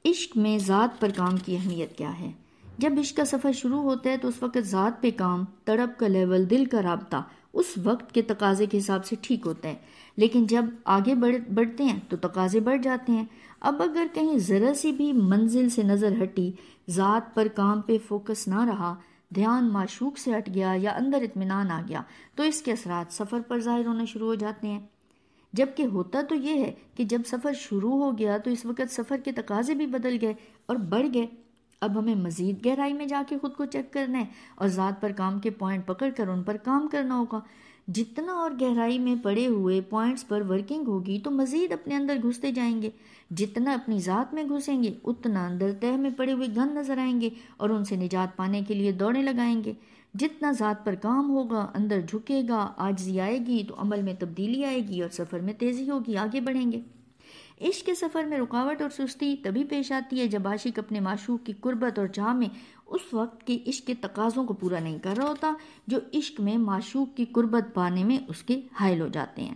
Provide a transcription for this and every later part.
عشق میں ذات پر کام کی اہمیت کیا ہے؟ جب عشق کا سفر شروع ہوتا ہے تو اس وقت ذات پہ کام، تڑپ کا لیول، دل کا رابطہ اس وقت کے تقاضے کے حساب سے ٹھیک ہوتا ہے، لیکن جب آگے بڑھتے ہیں تو تقاضے بڑھ جاتے ہیں۔ اب اگر کہیں ذرا سی بھی منزل سے نظر ہٹی، ذات پر کام پہ فوکس نہ رہا، دھیان معشوق سے ہٹ گیا یا اندر اطمینان آ گیا، تو اس کے اثرات سفر پر ظاہر ہونا شروع ہو جاتے ہیں۔ جبکہ ہوتا تو یہ ہے کہ جب سفر شروع ہو گیا تو اس وقت سفر کے تقاضے بھی بدل گئے اور بڑھ گئے۔ اب ہمیں مزید گہرائی میں جا کے خود کو چیک کرنا ہے اور ذات پر کام کے پوائنٹ پکڑ کر ان پر کام کرنا ہوگا۔ جتنا اور گہرائی میں پڑے ہوئے پوائنٹس پر ورکنگ ہوگی تو مزید اپنے اندر گھستے جائیں گے۔ جتنا اپنی ذات میں گھسیں گے اتنا اندر تہہ میں پڑے ہوئے گن نظر آئیں گے اور ان سے نجات پانے کے لیے دوڑیں لگائیں گے۔ جتنا ذات پر کام ہوگا، اندر جھکے گا، عاجزی آئے گی تو عمل میں تبدیلی آئے گی اور سفر میں تیزی ہوگی، آگے بڑھیں گے۔ عشق کے سفر میں رکاوٹ اور سستی تبھی پیش آتی ہے جب عاشق اپنے معشوق کی قربت اور چاہ میں اس وقت کے عشق کے تقاضوں کو پورا نہیں کر رہا ہوتا جو عشق میں معشوق کی قربت پانے میں اس کے حائل ہو جاتے ہیں۔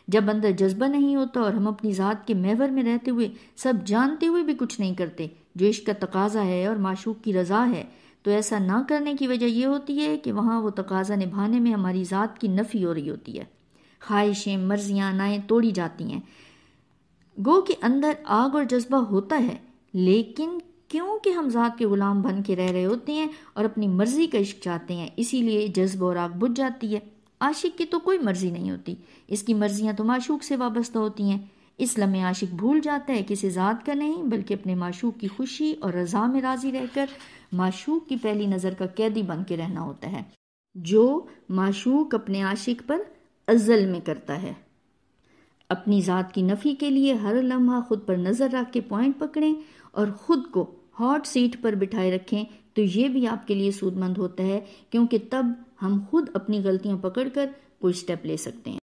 جب اندر جذبہ نہیں ہوتا اور ہم اپنی ذات کے محور میں رہتے ہوئے سب جانتے ہوئے بھی کچھ نہیں کرتے جو عشق کا تقاضا ہے اور معشوق کی رضا ہے، تو ایسا نہ کرنے کی وجہ یہ ہوتی ہے کہ وہاں وہ تقاضا نبھانے میں ہماری ذات کی نفی ہو رہی ہوتی ہے، خواہشیں، مرضیاں، نائیں توڑی جاتی ہیں۔ گو کہ اندر آگ اور جذبہ ہوتا ہے، لیکن کیونکہ ہم ذات کے غلام بن کے رہ رہے ہوتے ہیں اور اپنی مرضی کا عشق چاہتے ہیں، اسی لیے جذبہ اور آگ بجھ جاتی ہے۔ عاشق کی تو کوئی مرضی نہیں ہوتی، اس کی مرضیاں تو معشوق سے وابستہ ہوتی ہیں۔ اس لمحے عاشق بھول جاتا ہے کہ اسے ذات کا نہیں بلکہ اپنے معشوق کی خوشی اور رضا میں راضی رہ کر معشوق کی پہلی نظر کا قیدی بن کے رہنا ہوتا ہے، جو معشوق اپنے عاشق پر ازل میں کرتا ہے۔ اپنی ذات کی نفی کے لیے ہر لمحہ خود پر نظر رکھ کے پوائنٹ پکڑیں اور خود کو ہاٹ سیٹ پر بٹھائے رکھیں تو یہ بھی آپ کے لیے سود مند ہوتا ہے، کیونکہ تب ہم خود اپنی غلطیاں پکڑ کر کوئی سٹیپ لے سکتے ہیں۔